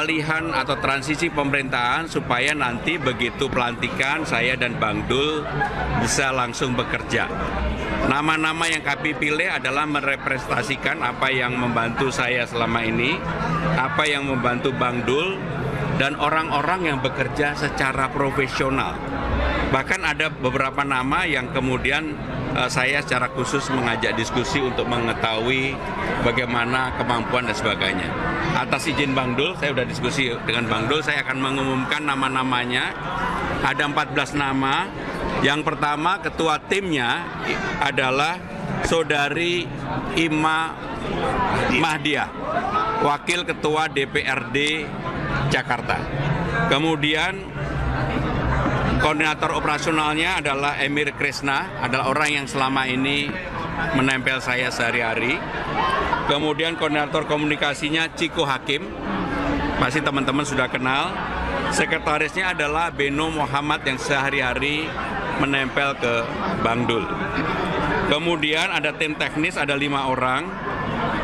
peralihan atau transisi pemerintahan supaya nanti begitu pelantikan saya dan Bang Dul bisa langsung bekerja. Nama-nama yang kami pilih adalah merepresentasikan apa yang membantu saya selama ini, apa yang membantu Bang Dul, dan orang-orang yang bekerja secara profesional. Bahkan ada beberapa nama yang kemudian saya secara khusus mengajak diskusi untuk mengetahui bagaimana kemampuan dan sebagainya. Atas izin Bang Dul, saya sudah diskusi dengan Bang Dul, saya akan mengumumkan nama-namanya. Ada 14 nama. Yang pertama, ketua timnya adalah Saudari Ima Mahdiah, Wakil Ketua DPRD Jakarta. Kemudian koordinator operasionalnya adalah Emir Krisna, adalah orang yang selama ini menempel saya sehari-hari. Kemudian koordinator komunikasinya Ciko Hakim, pasti teman-teman sudah kenal. Sekretarisnya adalah Beno Muhammad yang sehari-hari menempel ke Bang Dul. Kemudian ada tim teknis, ada 5 orang.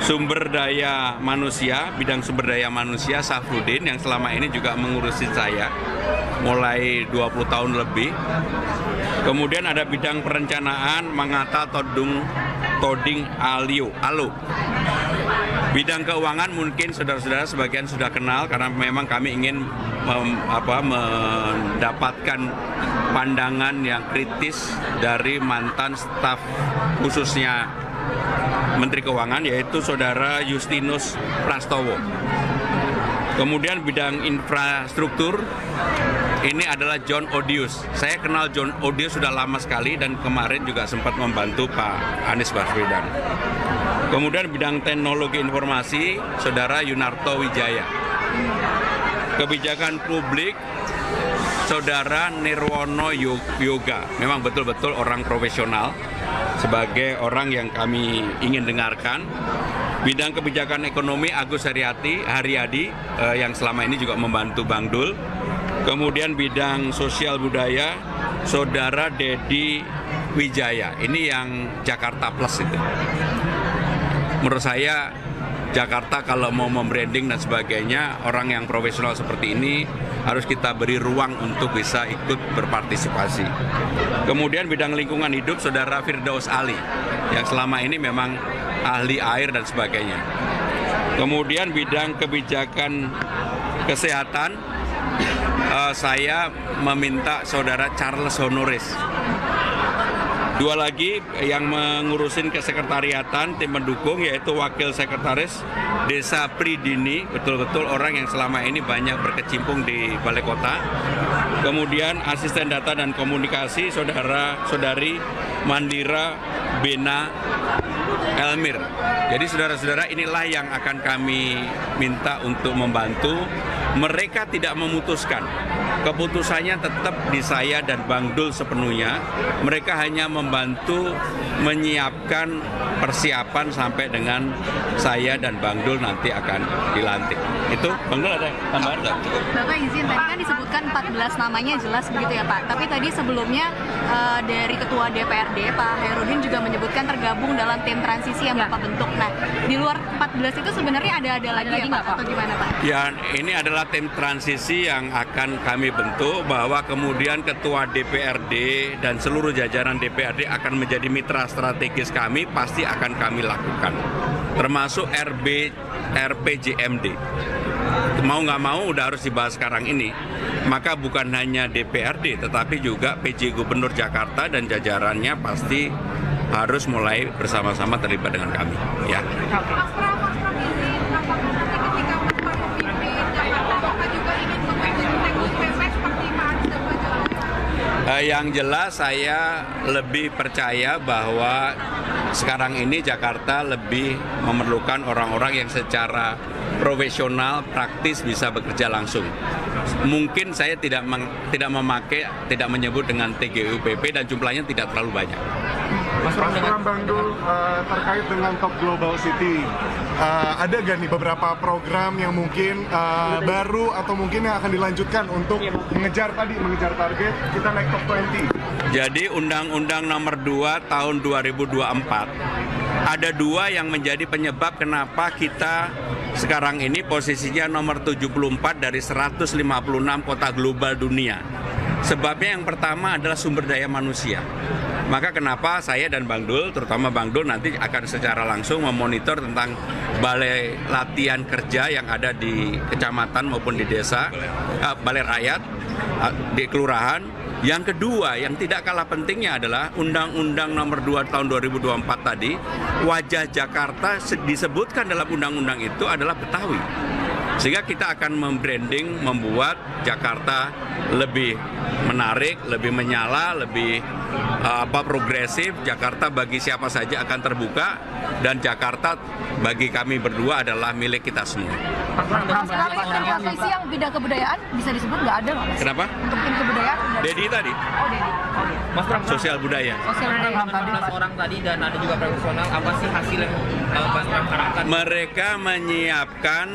Sumber daya manusia, bidang sumber daya manusia Safrudin yang selama ini juga mengurusi saya mulai 20 tahun lebih. Kemudian ada bidang perencanaan Mangata Toding Alo. Bidang keuangan mungkin saudara-saudara sebagian sudah kenal karena memang kami ingin mendapatkan pandangan yang kritis dari mantan staf khususnya Menteri Keuangan, yaitu Saudara Justinus Prastowo. Kemudian bidang infrastruktur ini adalah John Odius. Saya kenal John Odius sudah lama sekali dan kemarin juga sempat membantu Pak Anies Baswedan. Kemudian bidang teknologi informasi Saudara Yunarto Wijaya. Kebijakan publik Saudara Nirwono Yoga. Memang betul-betul orang profesional sebagai orang yang kami ingin dengarkan. Bidang kebijakan ekonomi Agus Haryadi yang selama ini juga membantu Bang Dul. Kemudian bidang sosial budaya Saudara Dedi Wijaya. Ini yang Jakarta Plus itu. Menurut saya Jakarta kalau mau membranding dan sebagainya, orang yang profesional seperti ini harus kita beri ruang untuk bisa ikut berpartisipasi. Kemudian bidang lingkungan hidup Saudara Firdaus Ali yang selama ini memang ahli air dan sebagainya. Kemudian bidang kebijakan kesehatan saya meminta Saudara Charles Honoris. 2 lagi yang mengurusin kesekretariatan tim pendukung yaitu Wakil Sekretaris Desa Pridini, betul-betul orang yang selama ini banyak berkecimpung di Balai Kota. Kemudian asisten data dan komunikasi Saudari Mandira Bena Elmir. Jadi saudara-saudara, inilah yang akan kami minta untuk membantu. Mereka tidak memutuskan. Keputusannya tetap di saya dan Bang Dul sepenuhnya. Mereka hanya membantu menyiapkan persiapan sampai dengan saya dan Bang Dul nanti akan dilantik. Itu, Bang Dul ada tambahan nggak? Bapak izin, tadi kan disebutkan 14 namanya jelas begitu ya Pak. Tapi tadi sebelumnya dari Ketua DPRD Pak Hairudin juga menyebutkan tergabung dalam tim transisi yang Bapak bentuk. Nah, di luar 14 itu sebenarnya ada lagi ya Pak? Atau gimana Pak? Ya, ini adalah tim transisi yang akan kami bentuk, bahwa kemudian Ketua DPRD dan seluruh jajaran DPRD akan menjadi mitra strategis kami, pasti akan kami lakukan. Termasuk RPJMD. Mau nggak mau udah harus dibahas sekarang ini. Maka bukan hanya DPRD, tetapi juga PJ Gubernur Jakarta dan jajarannya pasti harus mulai bersama-sama terlibat dengan kami. Ya. Yang jelas saya lebih percaya bahwa sekarang ini Jakarta lebih memerlukan orang-orang yang secara profesional, praktis bisa bekerja langsung. Mungkin saya tidak menyebut dengan TGUPP dan jumlahnya tidak terlalu banyak. Mas Pram Bang Dul, terkait dengan Top Global City, ada gak nih beberapa program yang mungkin baru atau mungkin yang akan dilanjutkan untuk mengejar target kita naik Top 20? Jadi Undang-Undang Nomor 2 Tahun 2024 ada 2 yang menjadi penyebab kenapa kita sekarang ini posisinya nomor 74 dari 156 kota global dunia. Sebabnya yang pertama adalah sumber daya manusia. Maka kenapa saya dan Bang Dul, terutama Bang Dul nanti akan secara langsung memonitor tentang balai latihan kerja yang ada di kecamatan maupun di desa, balai rakyat, di kelurahan. Yang kedua, yang tidak kalah pentingnya adalah Undang-Undang Nomor 2 Tahun 2024 tadi, wajah Jakarta disebutkan dalam undang-undang itu adalah Betawi. Sehingga kita akan membranding, membuat Jakarta lebih menarik, lebih menyala, lebih progresif. Jakarta bagi siapa saja akan terbuka, dan Jakarta bagi kami berdua adalah milik kita semua. Kalau tim transisi yang bidang kebudayaan bisa disebut nggak ada nggak, Mas? Kenapa? Untuk tim kebudayaan? Dedi tadi, Oh, Dedi. Mas Pram, sosial budaya. Sosial budaya. 16 orang tadi dan ada juga profesional, apa sih hasil yang Mas Pram harapkan? Mereka menyiapkan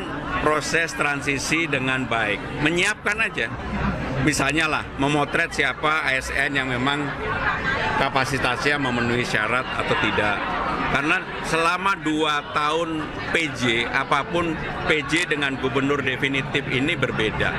proses transisi dengan baik. Menyiapkan aja. Misalnya lah, memotret siapa ASN yang memang kapasitasnya memenuhi syarat atau tidak. Karena selama 2 tahun PJ, apapun PJ dengan gubernur definitif ini berbeda.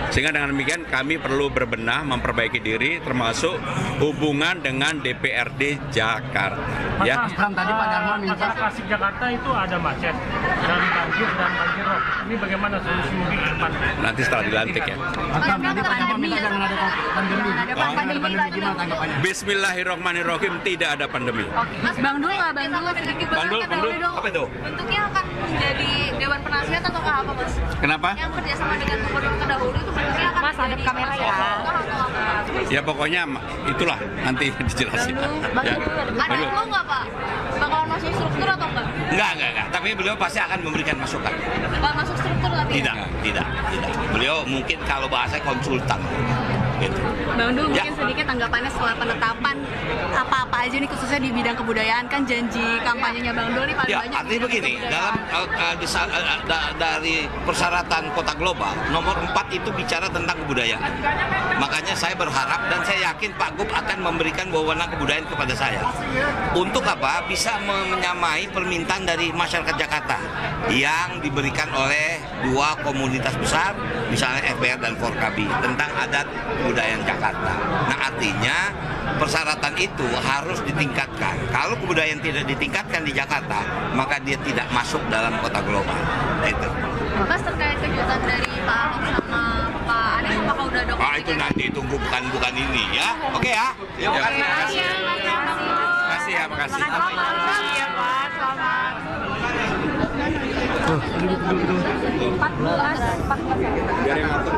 Sehingga dengan demikian kami perlu berbenah, memperbaiki diri, termasuk hubungan dengan DPRD Jakarta. Ya. Mas Pram, tadi Pak Darmo minta klasik Jakarta itu ada macet dan banjir dan banjir rob. Ini bagaimana solusi mungkin ke depan? Nanti setelah dilantik ya. Mas Pram, tadi Pak Darmo minta jangan ada pandemi. Ada pandemi Gimana tanggapannya? Bismillahirrahmanirrahim, tidak ada pandemi. Oke, Mas Bang Dul nggak Bang Dul sedikit Bang Dul, apa itu? Bentuknya akan menjadi Dewan Penasihat atau apa, Mas? Kenapa? Yang kerjasama dengan gubernur terdahulu itu bentuknya akan Mas ada kamera ya? Ya pokoknya itulah nanti dijelasin. Ya. Ada lo nggak Pak? Bakalan masuk struktur atau enggak? Enggak. Tapi beliau pasti akan memberikan masukan. Nggak masuk struktur tapi Tidak. Beliau mungkin kalau bahasa konsultan. Gitu. Bang Dul Ya. mungkin sedikit tanggapannya setelah penetapan apa-apa aja nih khususnya di bidang kebudayaan, kan janji kampanyenya Bang Dul nih paling Ya, banyak di artinya bidang begini, kebudayaan. dari persyaratan kota global, nomor 4 itu bicara tentang kebudayaan. Makanya saya berharap dan saya yakin Pak Gub akan memberikan wewenang kebudayaan kepada saya. Untuk apa? Bisa menyamai permintaan dari masyarakat Jakarta yang diberikan oleh 2 komunitas besar, misalnya FBR dan Forkabi, tentang adat kebudayaan Jakarta. Nah, artinya persyaratan itu harus ditingkatkan. Kalau kebudayaan tidak ditingkatkan di Jakarta, maka dia tidak masuk dalam kota global. Itu. Mas terkait kejutan dari Pak Ahok sama Pak Anies, apakah udah ada Itu nanti tunggu bukan ini ya. Oke ya. Ya, Terima kasih ya, Mas Bang Dul. Makasih ya, makasih. Makasih ya, Pak. Selamat. 14 Biar yang ngatur.